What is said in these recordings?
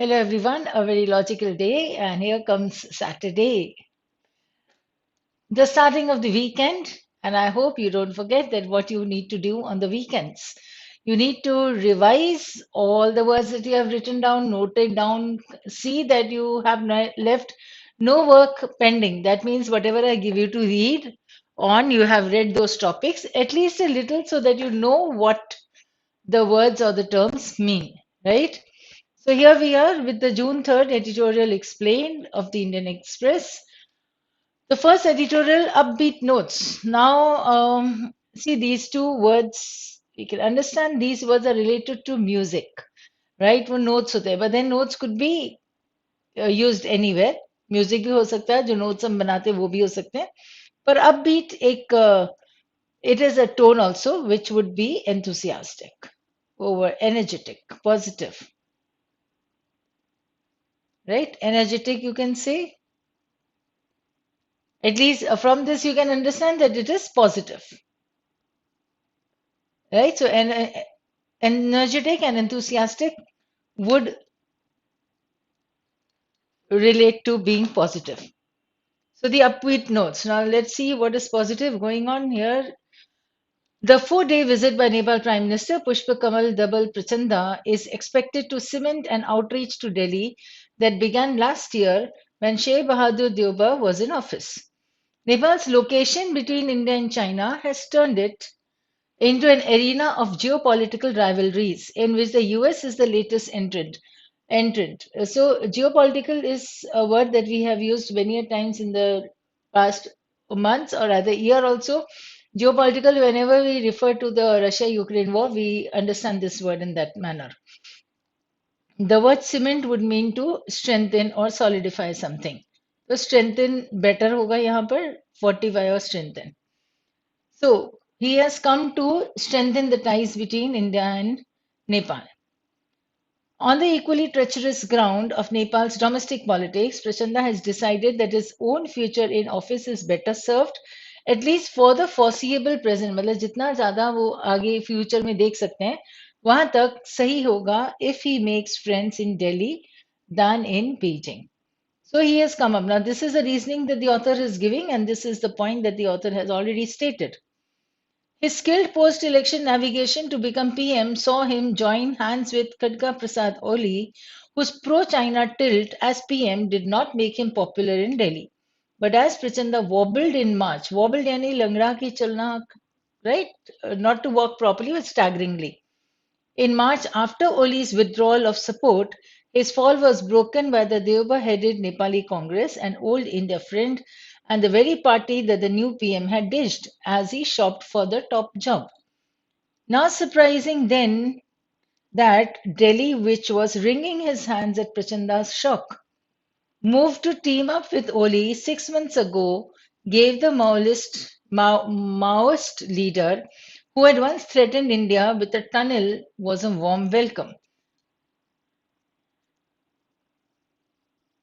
Hello, everyone. A very logical day, and here comes Saturday, the starting of the weekend. And I hope you don't forget that what you need to do on the weekends. You need to revise all the words that you have written down, note it down, see that you have left no work pending. That means whatever I give you to read on, you have read those topics at least a little so that you know what the words or the terms mean, right? So here we are with the June 3rd editorial explained of the Indian Express. The first editorial, upbeat notes. Now, see these two words, we can understand these words are related to music, right? वो notes होते हैं, but then notes could be used anywhere. Music भी हो सकता है, जो notes हम बनाते हैं वो भी हो सकते हैं. पर upbeat एक it is a tone also which would be enthusiastic, over energetic, positive, right? Energetic, you can say. At least from this, you can understand that it is positive, right? So, energetic and enthusiastic would relate to being positive. So, the upbeat notes. Now, let's see what is positive going on here. The 4-day visit by Nepal Prime Minister Pushpa Kamal Dabal Prachanda is expected to cement an outreach to Delhi that began last year when Sheikh Bahadur Deuba was in office. Nepal's location between India and China has turned it into an arena of geopolitical rivalries in which the US is the latest entrant. So geopolitical is a word that we have used many a times in the past months or rather year also. Geopolitical, whenever we refer to the Russia-Ukraine war, we understand this word in that manner. The word cement would mean to strengthen or solidify something. So strengthen better होगा यहाँ पर fortify or strengthen. So he has come to strengthen the ties between India and Nepal. On the equally treacherous ground of Nepal's domestic politics, Prachanda has decided that his own future in office is better served, at least for the foreseeable present. मतलब जितना ज़्यादा वो आगे future में देख सकते हैं, वहां तक सही होगा if he makes friends in Delhi than in Beijing. So he has come up. Now, this is the reasoning that the author is giving, and this is the point that the author has already stated. His skilled post-election navigation to become PM saw him join hands with Khadga Prasad Oli, whose pro-China tilt as PM did not make him popular in Delhi. But as Prachanda wobbled in March, wobbled yani langra ki chalna, right? Not to walk properly, but staggeringly. In March, after Oli's withdrawal of support, his fall was broken by the Deuba-headed Nepali Congress, an old India friend, and the very party that the new PM had ditched as he shopped for the top job. Not surprising then that Delhi, which was wringing his hands at Prachanda's shock, moved to team up with Oli 6 months ago, gave the Maoist leader who had once threatened India with a tunnel was a warm welcome.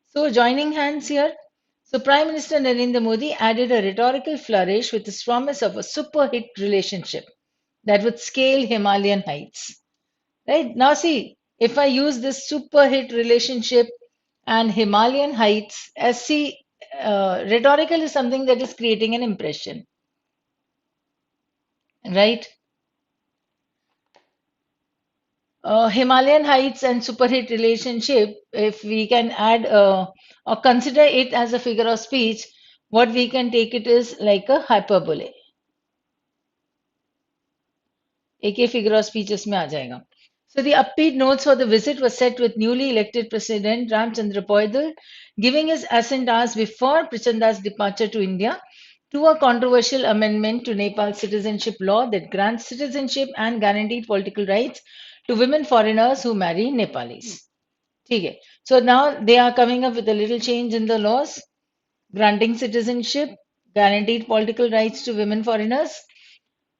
So, joining hands here. So, Prime Minister Narendra Modi added a rhetorical flourish with his promise of a super hit relationship that would scale Himalayan heights. Right now, see, if I use this super hit relationship and Himalayan heights, as see, rhetorical is something that is creating an impression, right? Himalayan heights and super hit relationship, if we can add or consider it as a figure of speech, what we can take it is like a hyperbole. एक ही figure of speech इसमें आ जाएगा. So the upbeat notes for the visit were set with newly elected President Ramchandra Poidal giving his assent hours before Prachanda's departure to India to a controversial amendment to Nepal's citizenship law that grants citizenship and guaranteed political rights to women foreigners who marry Nepalis. Okay. So now they are coming up with a little change in the laws, granting citizenship, guaranteed political rights to women foreigners.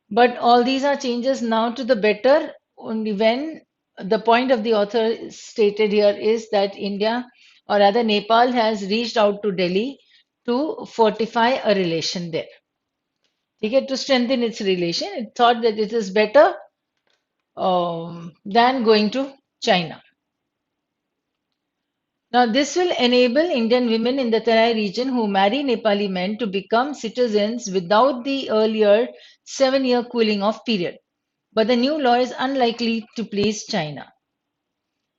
But all these are changes now to the better only when the point of the author stated here is that India, or rather Nepal, has reached out to Delhi to fortify a relation there. Okay, to strengthen its relation. It thought that it is better than going to China. Now, this will enable Indian women in the Terai region who marry Nepali men to become citizens without the earlier 7-year cooling off period. But the new law is unlikely to please China,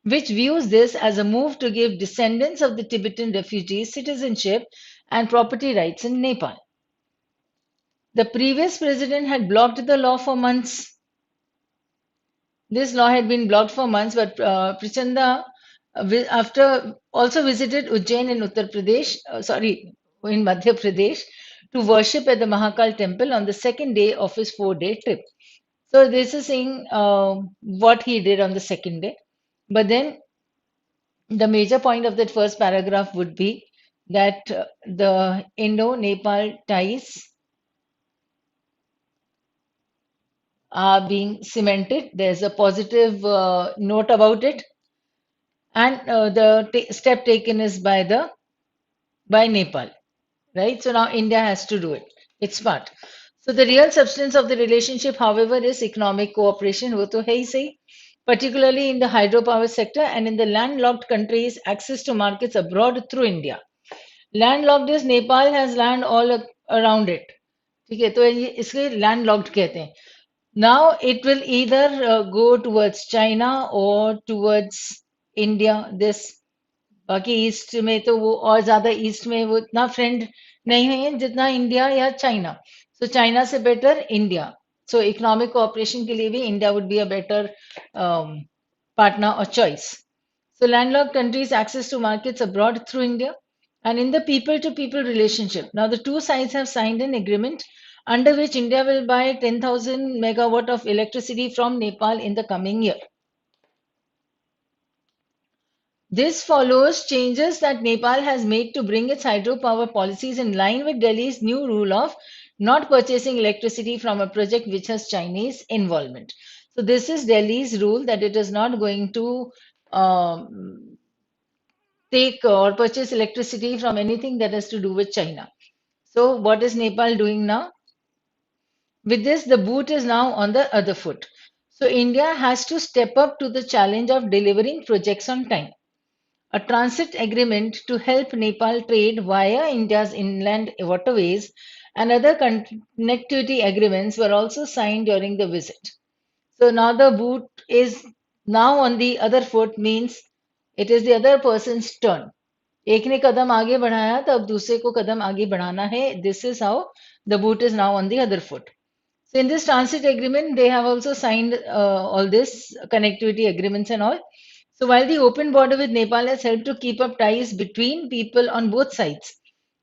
which views this as a move to give descendants of the Tibetan refugees citizenship and property rights in Nepal. The previous president had blocked the law for months. This law had been blocked for months, but Prachanda, after also visited Ujjain in Uttar Pradesh, in Madhya Pradesh, to worship at the Mahakal temple on the second day of his 4-day trip. So this is saying what he did on the second day. But then the major point of that first paragraph would be that the Indo-Nepal ties are being cemented. There's a positive note about it, and the step taken is by Nepal, right? So now India has to do it. It's part. So the real substance of the relationship, however, is economic cooperation. वो तो है ही सही, particularly in the hydropower sector and in the landlocked countries, access to markets abroad through India. Landlocked is Nepal has land all around it. ठीक है, तो ये इसलिए landlocked कहते हैं. Now it will either go towards China or towards India. This बाकी east में तो वो और ज्यादा ईस्ट में वो इतना फ्रेंड नहीं है जितना इंडिया या चाइना. सो चाइना से बेटर इंडिया. सो इकोनॉमिक कोऑपरेशन के लिए भी India would be a better partner or choice. So landlocked countries access to markets abroad through India and in the people to people relationship. Now the two sides have signed an agreement under which India will buy 10,000 megawatt of electricity from Nepal in the coming year. This follows changes that Nepal has made to bring its hydropower policies in line with Delhi's new rule of not purchasing electricity from a project which has Chinese involvement. So, this is Delhi's rule that it is not going to take or purchase electricity from anything that has to do with China. So, what is Nepal doing now? With this, the boot is now on the other foot. So, India has to step up to the challenge of delivering projects on time. A transit agreement to help Nepal trade via India's inland waterways and other connectivity agreements were also signed during the visit. So now the boot is now on the other foot means it is the other person's turn. एक ने कदम आगे बढ़ाया तो अब दूसरे को कदम आगे बढ़ाना है. This is how the boot is now on the other foot. So in this transit agreement, they have also signed all this connectivity agreements and all. So while the open border with Nepal has helped to keep up ties between people on both sides,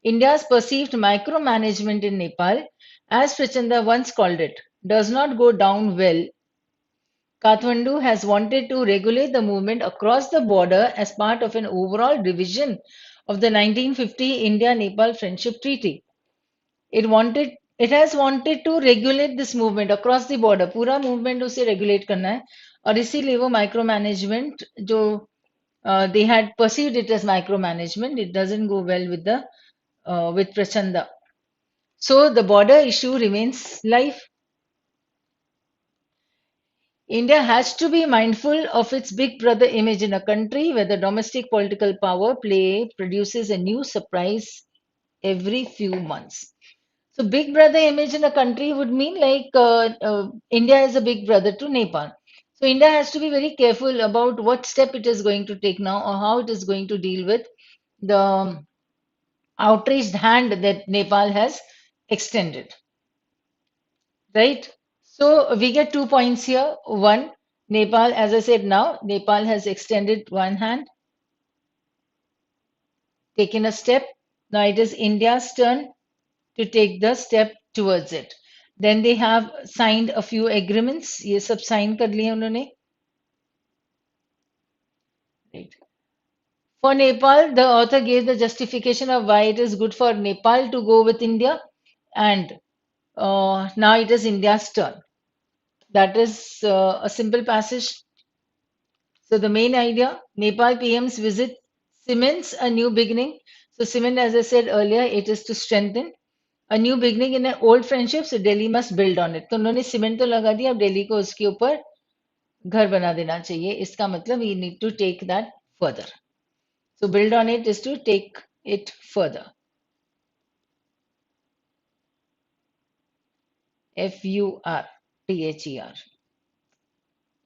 India's perceived micromanagement in Nepal, as Prachanda once called it, does not go down well. Kathmandu has wanted to regulate the movement across the border as part of an overall revision of the 1950 India-Nepal Friendship Treaty. It has wanted to regulate this movement across the border. पूरा movement उसे regulate करना है और इसीलिए वो micromanagement जो they had perceived it as micromanagement. It doesn't go well with Prachanda. So the border issue remains live. India has to be mindful of its big brother image in a country where the domestic political power play produces a new surprise every few months. So big brother image in a country would mean like India is a big brother to Nepal. So India has to be very careful about what step it is going to take now or how it is going to deal with the outreached hand that Nepal has extended. Right? So we get 2 points here. One, Nepal, as I said now, Nepal has extended one hand, taken a step. Now it is India's turn to take the step towards it. Then they have signed a few agreements. ये सब sign कर लिए उन्होंने. Right. For Nepal, the author gave the justification of why it is good for Nepal to go with India, and now it is India's turn. That is a simple passage. So the main idea, Nepal PM's visit cements a new beginning. So cement, as I said earlier, it is to strengthen a new beginning in an old friendship. So Delhi must build on it. तो उन्होंने cement तो लगा दिया, अब दिल्ली को उसके ऊपर घर बना देना चाहिए. इसका मतलब we need to take that further. So build on it is to take it further. F-U-R, T-H-E-R.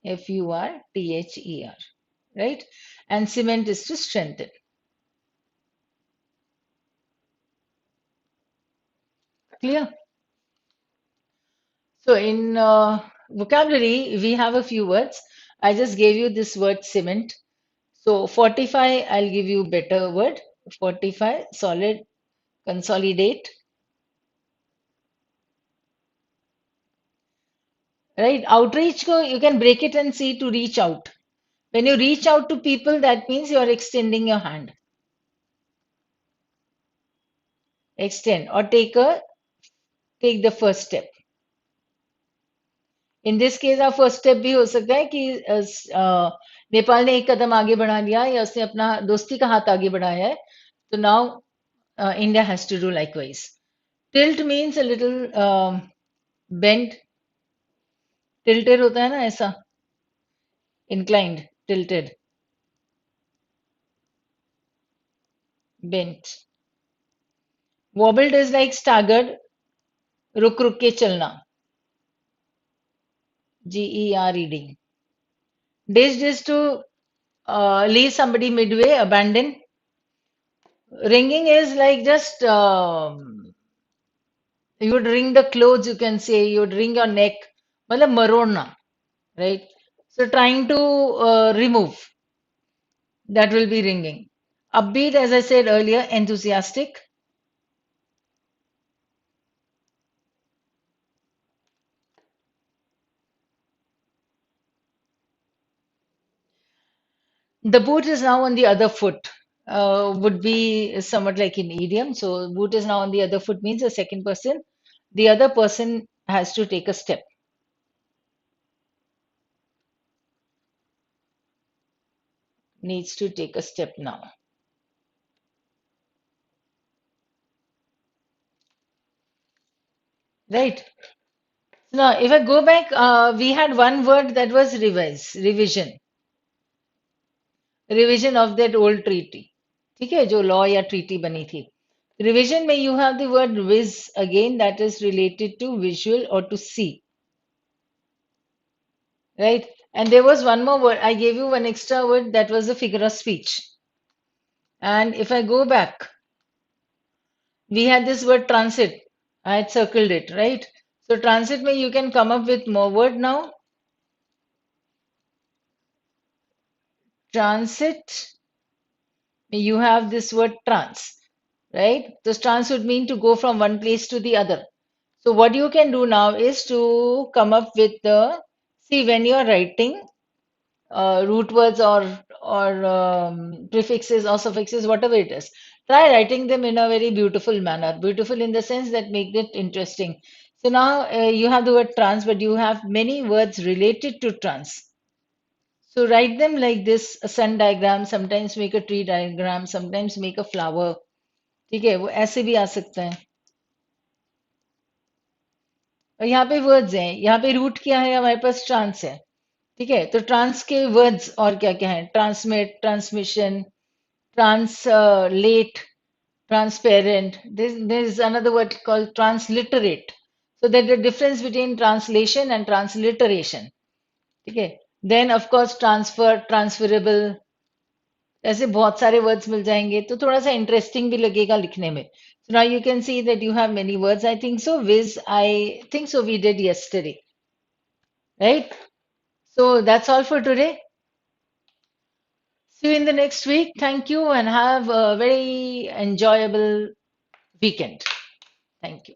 F-U-R-T-H-E-R. Right? And cement is to strengthen. Clear? So in vocabulary, we have a few words. I just gave you this word cement. So fortify, I'll give you better word. Fortify, solid, consolidate. Right? Outreach, you can break it and see to reach out. When you reach out to people, that means you are extending your hand. Extend or take the first step. In this case आप first step भी हो सकता है कि नेपाल ने एक कदम आगे बढ़ा लिया या उसने अपना दोस्ती का हाथ आगे बढ़ाया है तो now India has to do likewise tilt means a little bend tilted होता है ना ऐसा inclined tilted bent wobbled is like staggered रुक रुक के चलना GERED dished is to leave somebody midway abandon ringing is like just you would wring the clothes, you can say, you would wring your neck. Matlab marona, right? So trying to remove, that will be wringing. Upbeat, as I said earlier, enthusiastic. The boot is now on the other foot. Would be somewhat like an idiom. So boot is now on the other foot means the second person. The other person has to take a step. Needs to take a step now. Right? Now, if I go back, we had one word that was revise, revision of that old treaty. ठीक है जो law या treaty बनी थी. Revision में you have the word viz again that is related to visual or to see. Right? And there was one more word. I gave you one extra word that was a figure of speech. And if I go back, we had this word transit. I had circled it, right? So transit में you can come up with more word now. Transit, you have this word trans, right? This trans would mean to go from one place to the other. So what you can do now is to come up with the, see when you are writing root words or prefixes or suffixes, whatever it is, try writing them in a very beautiful manner. Beautiful in the sense that make it interesting. So now you have the word trans, but you have many words related to trans. So write them like this, a sun diagram, sometimes make a tree diagram, sometimes make a flower. ठीक है वो ऐसे भी आ सकता है और यहाँ पे वर्ड्स हैं यहाँ पे रूट क्या है हमारे पास ट्रांस है ठीक है तो ट्रांस के वर्ड्स और क्या क्या है transmit transmission translate transparent there is another word called transliterate so there's a difference between translation and transliteration okay then of course transfer transferable ऐसे बहुत सारे वर्ड्स मिल जाएंगे तो थोड़ा सा इंटरेस्टिंग भी लगेगा लिखने में so now you can see that you have many words I think so viz I think so we did yesterday right so that's all for today see you in the next week thank you and have a very enjoyable weekend thank you